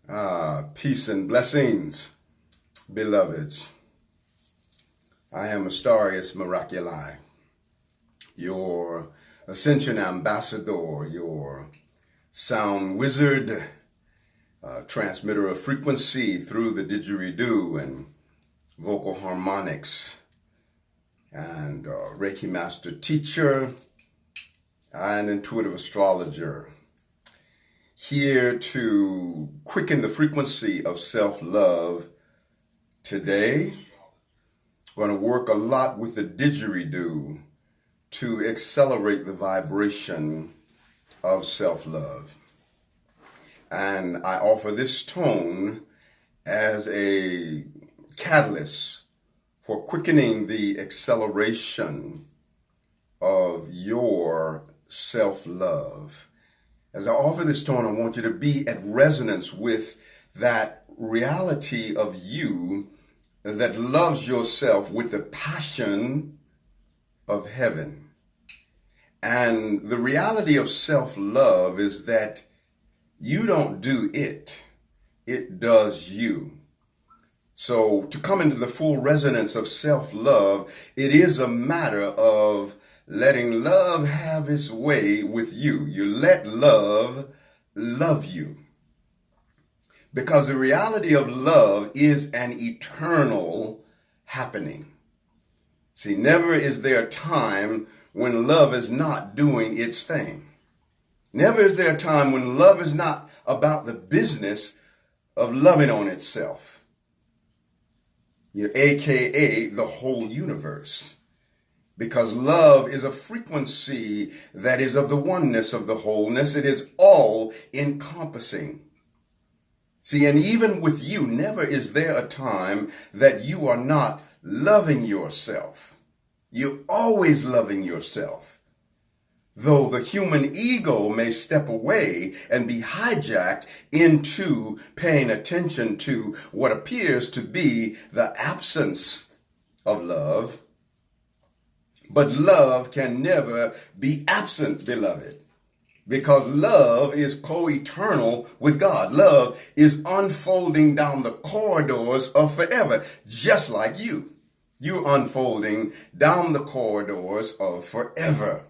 Peace and blessings, beloveds. I am Astarius Miraculii, your Ascension Ambassador, your sound wizard, transmitter of frequency through the didgeridoo and vocal harmonics, and Reiki master teacher and intuitive astrologer. Here to quicken the frequency of self-love today. Going to work a lot with the didgeridoo to accelerate the vibration of self-love. And I offer this tone as a catalyst for quickening the acceleration of your self-love. As I offer this tone, I want you to be at resonance with that reality of you that loves yourself with the passion of heaven. And the reality of self-love is that you don't do it, it does you. So to come into the full resonance of self-love, it is a matter of letting love have its way with you. You let love love you. Because the reality of love is an eternal happening. See, never is there a time when love is not doing its thing. Never is there a time when love is not about the business of loving on itself. AKA the whole universe. Because love is a frequency that is of the oneness of the wholeness. It is all encompassing. See, and even with you, never is there a time that you are not loving yourself. You're always loving yourself. Though the human ego may step away and be hijacked into paying attention to what appears to be the absence of love. But love can never be absent, beloved, because love is co-eternal with God. Love is unfolding down the corridors of forever, just like you. You're unfolding down the corridors of forever.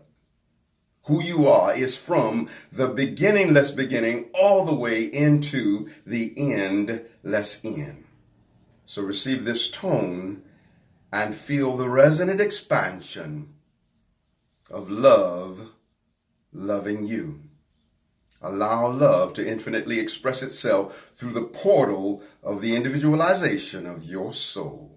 Who you are is from the beginningless beginning all the way into the endless end. So receive this tone and feel the resonant expansion of love loving you. Allow love to infinitely express itself through the portal of the individualization of your soul.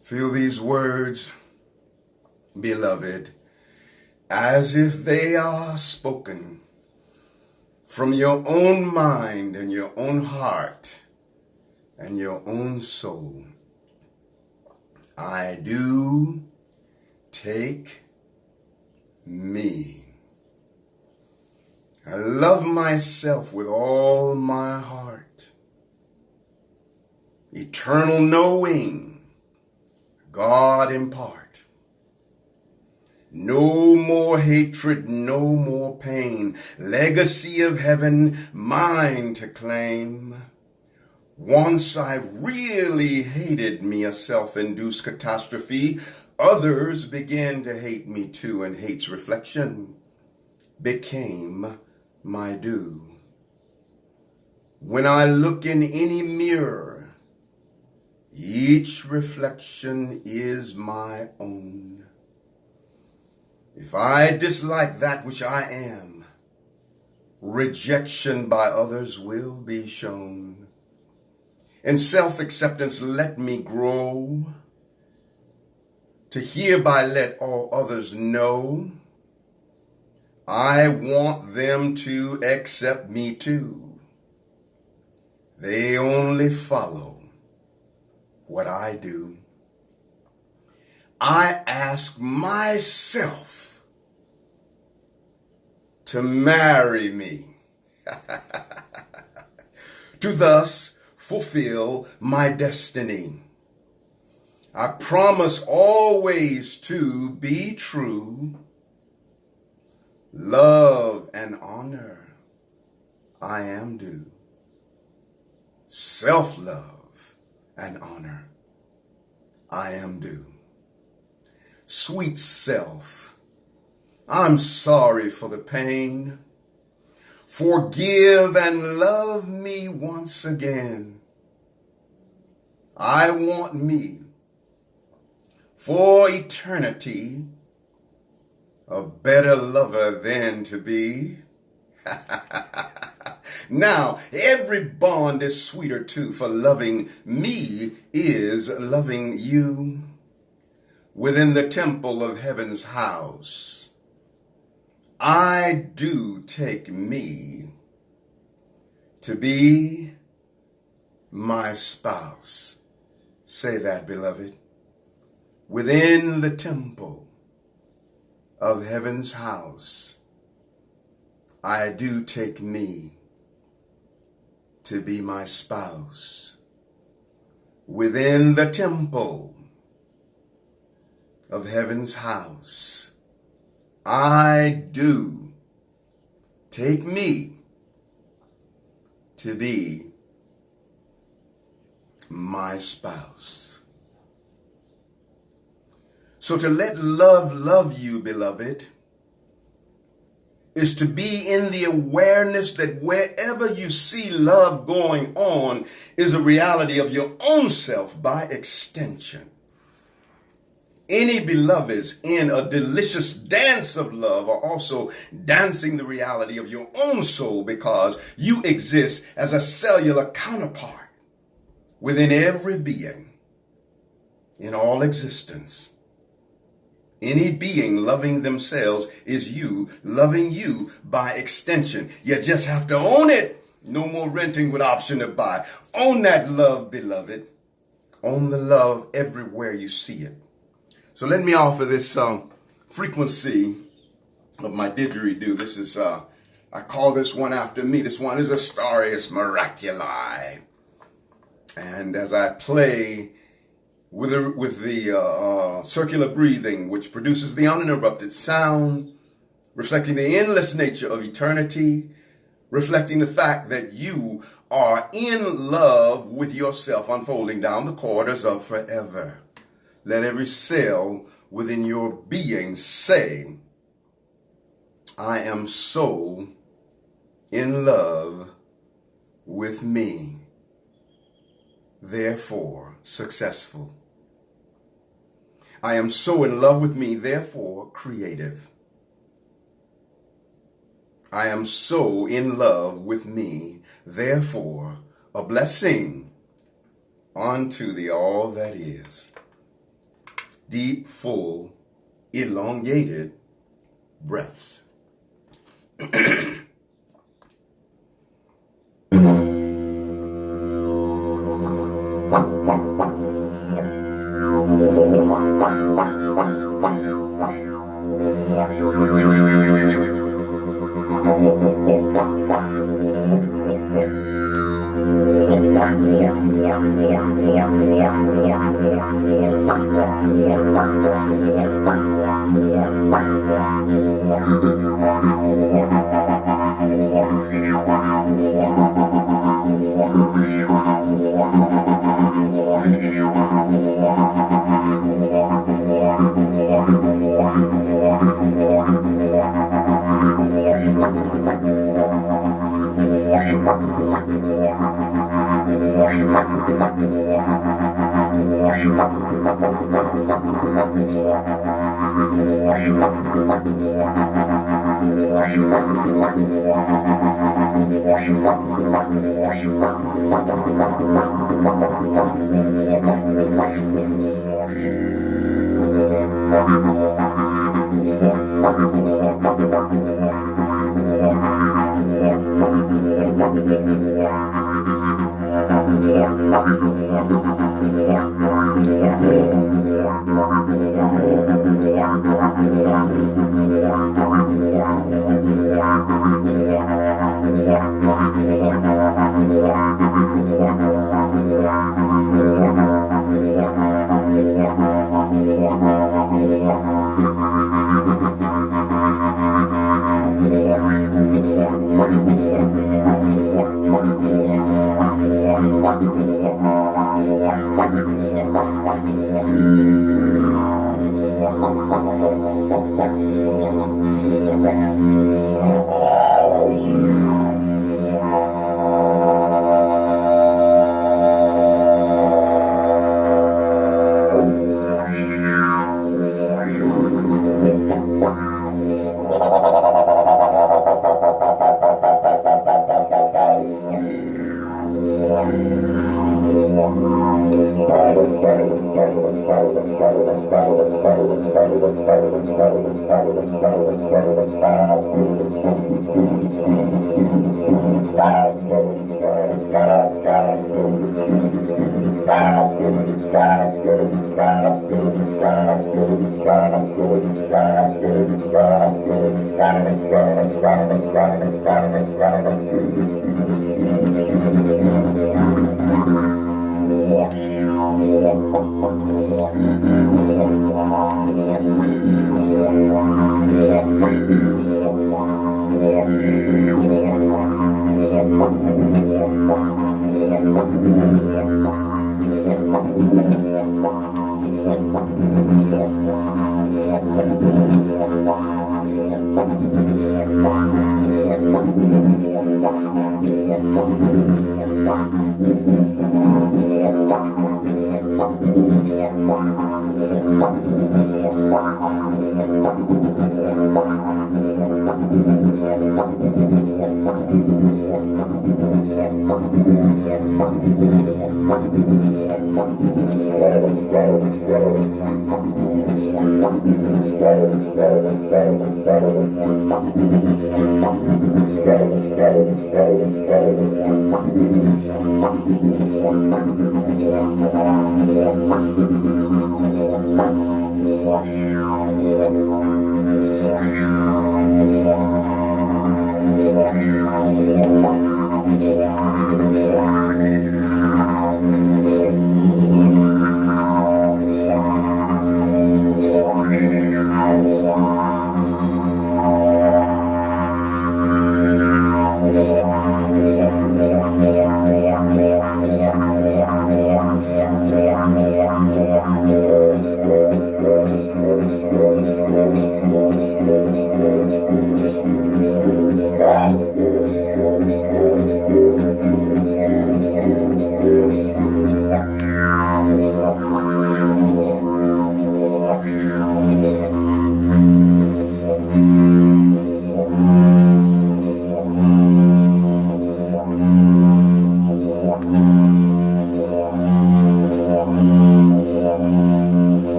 Feel these words, beloved, as if they are spoken from your own mind and your own heart and your own soul. I do take me. I love myself with all my heart. Eternal knowing, God impart. No more hatred, no more pain. Legacy of heaven, mine to claim. Once I really hated me, a self-induced catastrophe. Others began to hate me too, and hate's reflection became my due. When I look in any mirror, each reflection is my own. If I dislike that which I am, rejection by others will be shown. In self-acceptance, let me grow, to hereby let all others know I want them to accept me too. They only follow what I do. I ask myself to marry me, to thus fulfill my destiny. I promise always to be true. Love and honor I am due. Self-love and honor I am due. Sweet self, I'm sorry for the pain. Forgive and love me once again. I want me for eternity, a better lover than to be. Now, every bond is sweeter too, for loving me is loving you. Within the temple of heaven's house, I do take me to be my spouse. Say that, beloved. Within the temple of heaven's house, I do take me to be my spouse. Within the temple of heaven's house, I do take me to be my spouse. So to let love love you, beloved, is to be in the awareness that wherever you see love going on is a reality of your own self by extension. Any beloveds in a delicious dance of love are also dancing the reality of your own soul, because you exist as a cellular counterpart within every being in all existence. Any being loving themselves is you, loving you by extension. You just have to own it. No more renting with option to buy. Own that love, beloved. Own the love everywhere you see it. So let me offer this frequency of my didgeridoo. This is, I call this one after me. This one is Astarius Miraculii. And as I play with the circular breathing, which produces the uninterrupted sound, reflecting the endless nature of eternity, reflecting the fact that you are in love with yourself, unfolding down the corridors of forever. Let every cell within your being say, I am so in love with me, therefore successful. I am so in love with me, therefore creative. I am so in love with me, therefore a blessing unto the all that is. Deep, full, elongated breaths.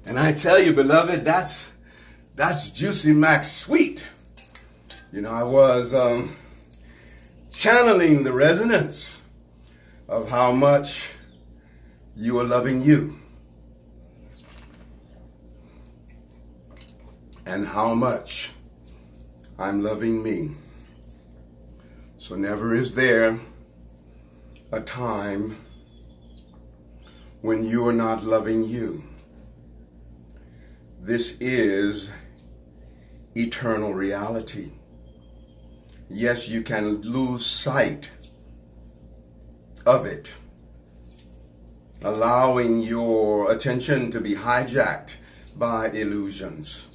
And I tell you, beloved, that's Juicy Mac sweet. You know, I was channeling the resonance of how much you are loving you and how much I'm loving me. So never is there a time when you are not loving you. This is eternal reality. Yes, you can lose sight of it, allowing your attention to be hijacked by illusions.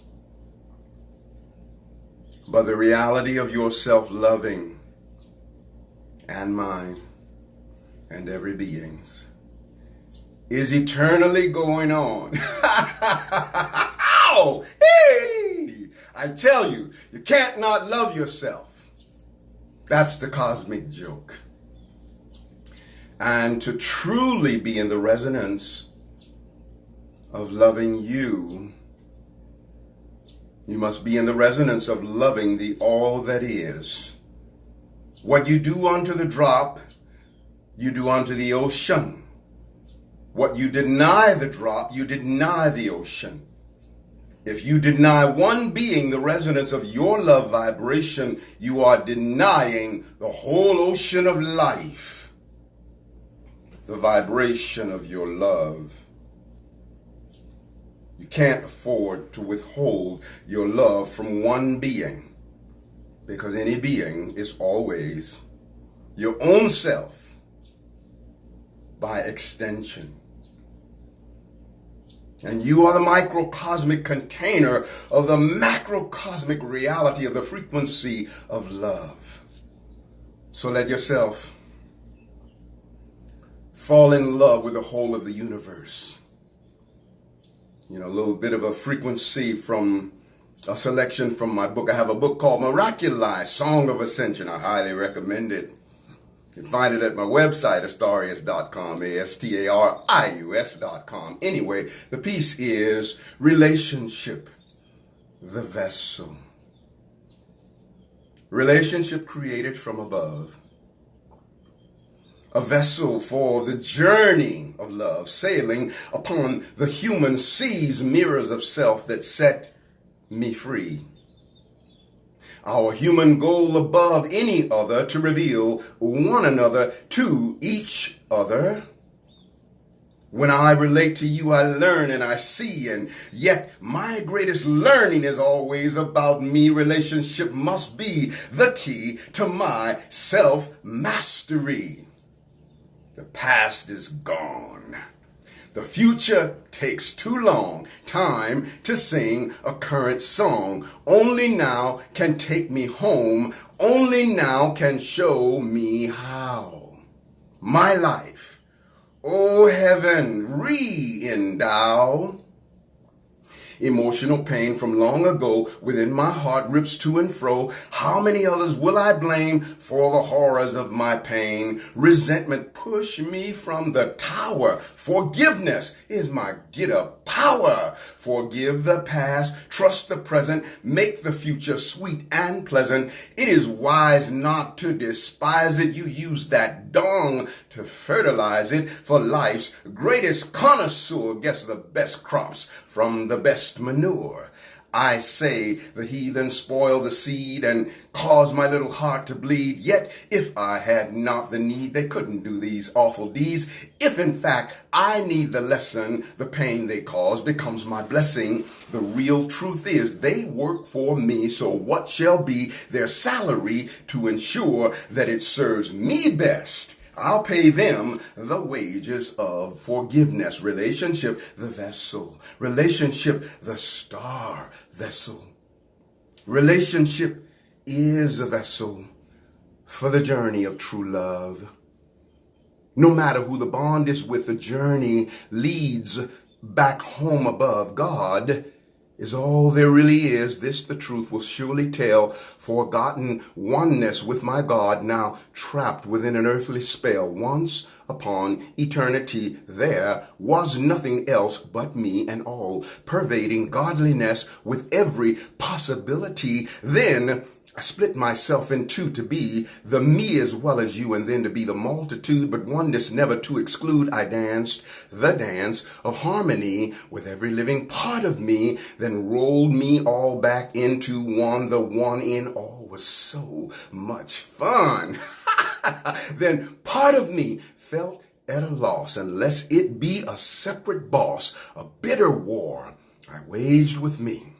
But the reality of your self-loving and mine and every being's is eternally going on. Ow! Hey! I tell you, you can't not love yourself. That's the cosmic joke. And to truly be in the resonance of loving you, you must be in the resonance of loving the all that is. What you do unto the drop, you do unto the ocean. What you deny the drop, you deny the ocean. If you deny one being the resonance of your love vibration, you are denying the whole ocean of life, the vibration of your love. You can't afford to withhold your love from one being, because any being is always your own self by extension. And you are the microcosmic container of the macrocosmic reality of the frequency of love. So let yourself fall in love with the whole of the universe. You know, a little bit of a frequency from a selection from my book. I have a book called Miraculii, Song of Ascension. I highly recommend it. You can find it at my website, Astarius.com, Astarius.com. Anyway, the piece is Relationship, the Vessel. Relationship created from above. A vessel for the journey of love, sailing upon the human seas, mirrors of self that set me free. Our human goal above any other to reveal one another to each other. When I relate to you, I learn and I see, and yet my greatest learning is always about me. Relationship must be the key to my self-mastery. The past is gone. The future takes too long. Time to sing a current song. Only now can take me home. Only now can show me how. My life, oh heaven, re-endow. Emotional pain from long ago within my heart rips to and fro. How many others will I blame for the horrors of my pain? Resentment push me from the tower. Forgiveness is my get-up power. Forgive the past, trust the present, make the future sweet and pleasant. It is wise not to despise it. You use that dung to fertilize it, for life's greatest connoisseur gets the best crops from the best manure. I say the heathen spoil the seed and cause my little heart to bleed. Yet if I had not the need, they couldn't do these awful deeds. If in fact I need the lesson, the pain they cause becomes my blessing. The real truth is they work for me, so what shall be their salary to ensure that it serves me best? I'll pay them the wages of forgiveness. Relationship, the vessel. Relationship, the star vessel. Relationship is a vessel for the journey of true love. No matter who the bond is with, the journey leads back home above. God is all there really is. This the truth will surely tell. Forgotten oneness with my God, now trapped within an earthly spell. Once upon eternity there was nothing else but me and all, pervading godliness with every possibility. Then I split myself in two to be the me as well as you, and then to be the multitude, but oneness never to exclude. I danced the dance of harmony with every living part of me, then rolled me all back into one. The one in all was so much fun. Then part of me felt at a loss, unless it be a separate boss. A bitter war I waged with me,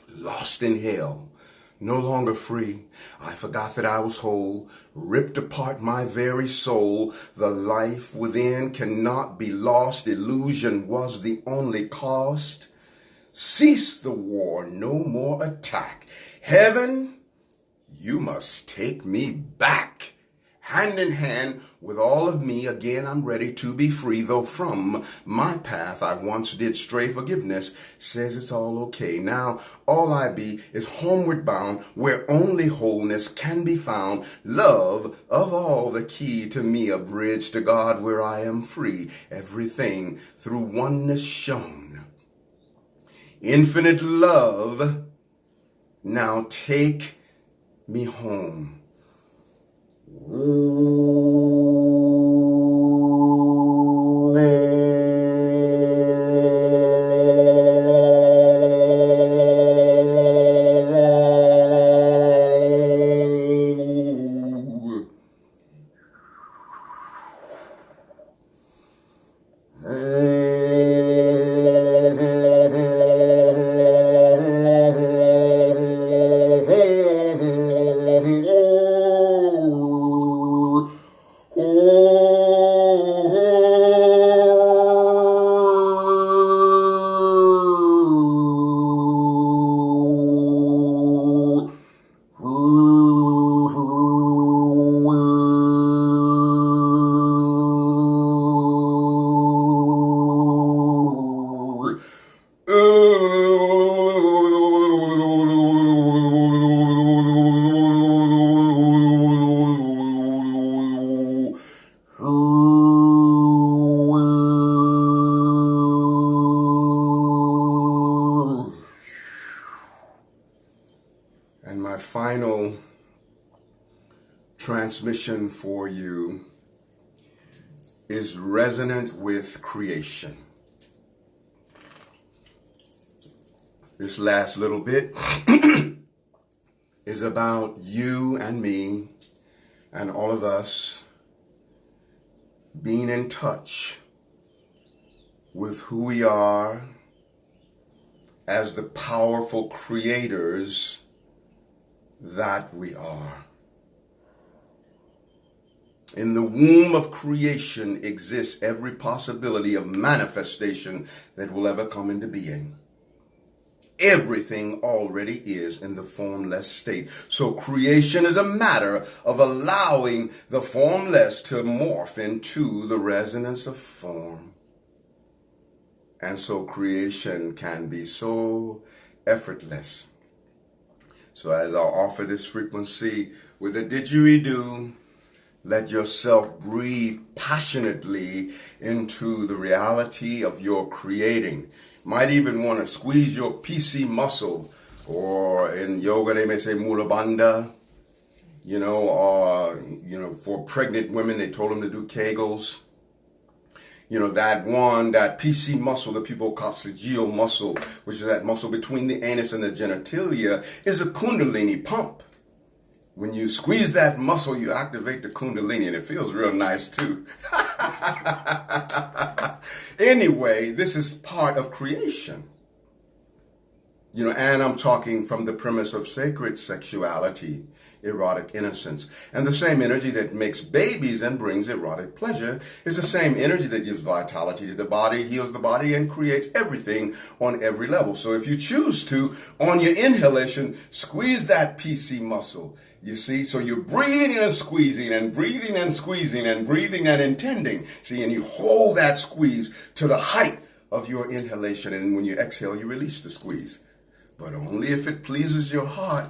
lost in hell. No longer free, I forgot that I was whole, ripped apart my very soul. The life within cannot be lost. Illusion was the only cost. Cease the war, no more attack. Heaven, you must take me back. Hand in hand with all of me, again I'm ready to be free, though from my path I once did stray. Forgiveness says it's all okay. Now all I be is homeward bound, where only wholeness can be found. Love of all the key to me, a bridge to God where I am free. Everything through oneness shown. Infinite love, now take me home. And my final transmission for you is resonant with creation. This last little bit is about you and me and all of us being in touch with who we are as the powerful creators that we are. In the womb of creation exists every possibility of manifestation that will ever come into being. Everything already is in the formless state. So creation is a matter of allowing the formless to morph into the resonance of form. And so creation can be so effortless. So as I'll offer this frequency with a didgeridoo, let yourself breathe passionately into the reality of your creating. Might even want to squeeze your PC muscle, or in yoga they may say mula bandha, or, for pregnant women they told them to do Kegels. That PC muscle that people call Sajio muscle, which is that muscle between the anus and the genitalia, is a Kundalini pump. When you squeeze that muscle, you activate the Kundalini, and it feels real nice too. Anyway, this is part of creation. And I'm talking from the premise of sacred sexuality, erotic innocence. And the same energy that makes babies and brings erotic pleasure is the same energy that gives vitality to the body, heals the body, and creates everything on every level. So if you choose to, on your inhalation, squeeze that PC muscle. You see, so you're breathing and squeezing and breathing and squeezing and breathing and intending. See, and you hold that squeeze to the height of your inhalation. And when you exhale, you release the squeeze. But only if it pleases your heart.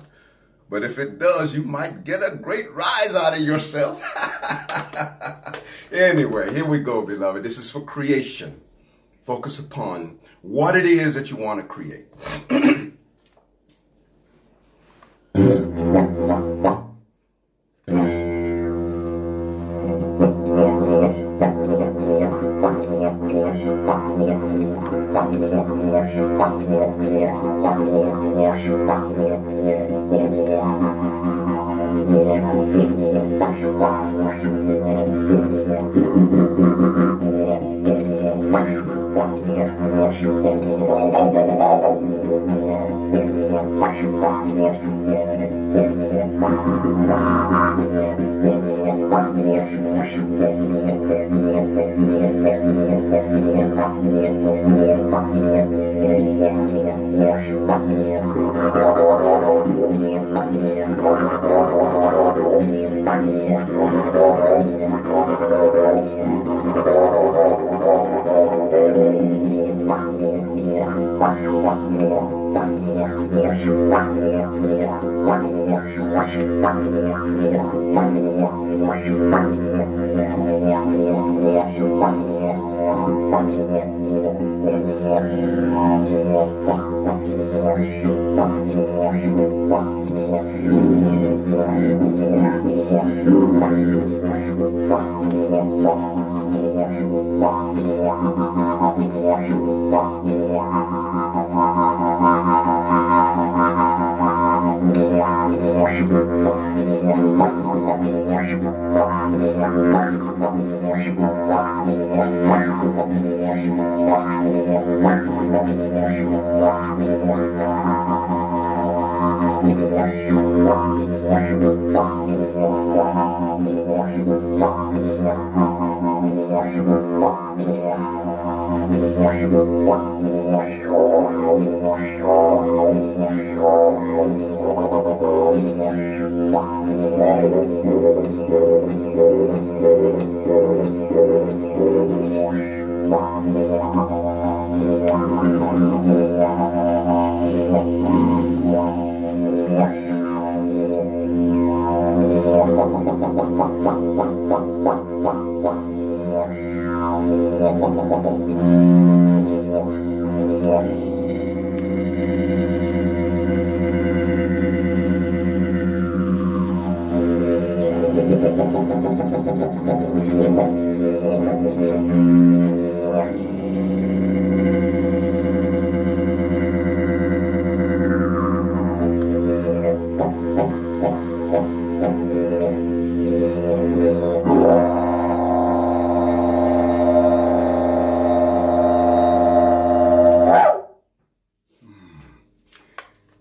But if it does, you might get a great rise out of yourself. Anyway, here we go, beloved. This is for creation. Focus upon what it is that you want to create.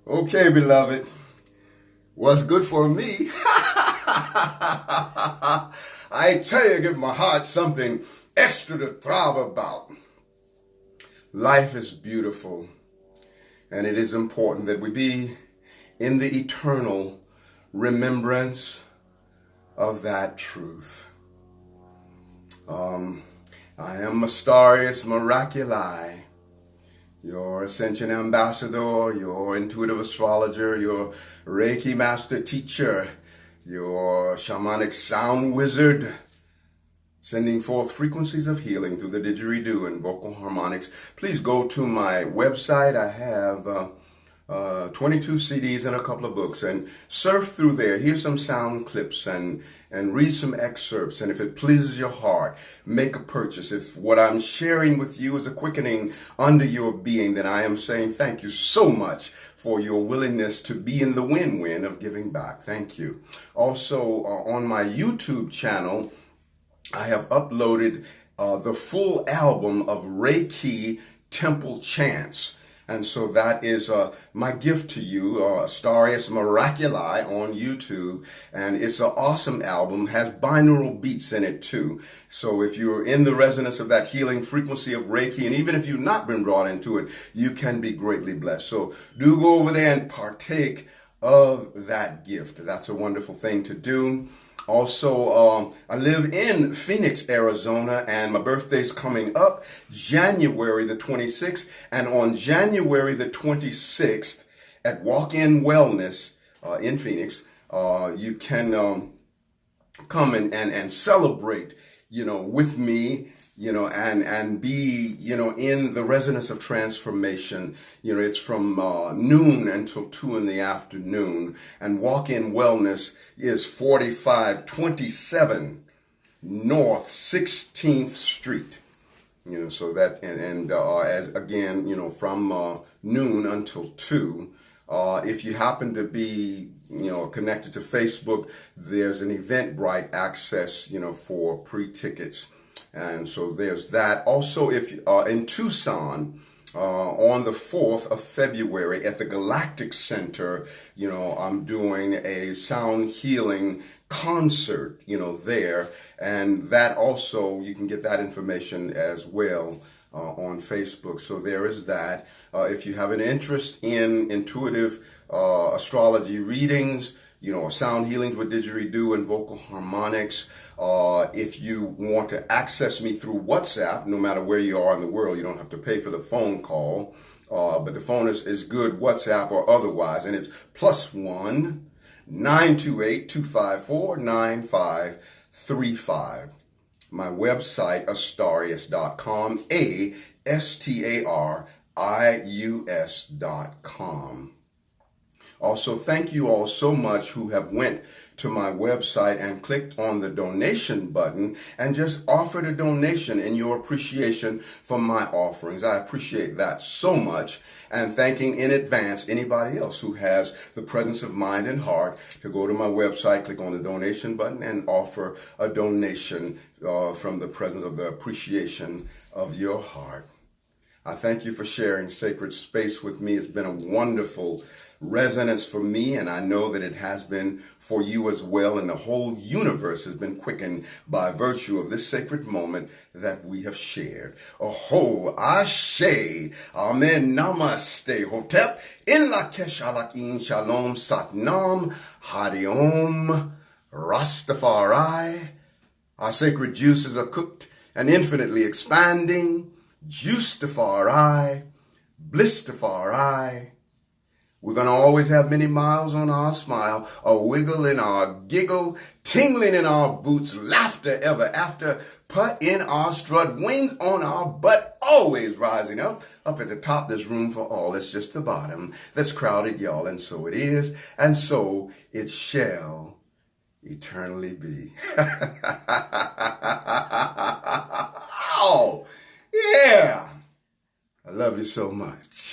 Okay, beloved, what's good for me? I tell you, give my heart something extra to throb about. Life is beautiful, and it is important that we be in the eternal remembrance of that truth. I am Astarius Miraculii, your Ascension Ambassador, your intuitive astrologer, your Reiki Master Teacher, your Shamanic Sound Wizard, sending forth frequencies of healing through the didgeridoo and vocal harmonics. Please go to my website. I have 22 CDs and a couple of books, and surf through there. Hear some sound clips and read some excerpts. And if it pleases your heart, make a purchase. If what I'm sharing with you is a quickening under your being, then I am saying thank you so much for your willingness to be in the win-win of giving back. Thank you. Also, on my YouTube channel, I have uploaded the full album of Reiki Temple Chants. And so that is my gift to you, Astarius Miraculii on YouTube. And it's an awesome album, has binaural beats in it too. So if you're in the resonance of that healing frequency of Reiki, and even if you've not been brought into it, you can be greatly blessed. So do go over there and partake of that gift. That's a wonderful thing to do. Also, I live in Phoenix, Arizona, and my birthday's coming up January the 26th. And on January the 26th at Walk-In Wellness in Phoenix, you can come and celebrate, with me, and be, in the resonance of transformation. It's from noon until 2 in the afternoon. And Walk-In Wellness is 4527 North 16th Street. So that, and as again, from noon until 2. If you happen to be, connected to Facebook, there's an Eventbrite access, for pre-tickets. And so there's that. Also, if in Tucson, on the 4th of February at the Galactic Center, I'm doing a sound healing concert, there. And that also, you can get that information as well on Facebook. So there is that. If you have an interest in intuitive astrology readings, sound healings with didgeridoo and vocal harmonics. If you want to access me through WhatsApp, no matter where you are in the world, you don't have to pay for the phone call. But the phone is good, WhatsApp or otherwise, and it's +1 928 254 9535. My website, Astarius.com, ASTARIUS.com. Also, thank you all so much who have went to my website and clicked on the donation button and just offered a donation in your appreciation for my offerings. I appreciate that so much, and thanking in advance anybody else who has the presence of mind and heart to go to my website, click on the donation button, and offer a donation from the presence of the appreciation of your heart. I thank you for sharing sacred space with me. It's been a wonderful resonance for me, and I know that it has been for you as well, and the whole universe has been quickened by virtue of this sacred moment that we have shared. Aho, ashe, amen, namaste, hotep, in lakesh alakin, shalom, satnam, hari om, Rastafari. Our sacred juices are cooked and infinitely expanding. Juice-tafari, bliss-tafari. We're going to always have many miles on our smile, a wiggle in our giggle, tingling in our boots, laughter ever after, put in our strut, wings on our butt, always rising up at the top. There's room for all. It's just the bottom that's crowded, y'all. And so it is, and so it shall eternally be. Oh, yeah. I love you so much.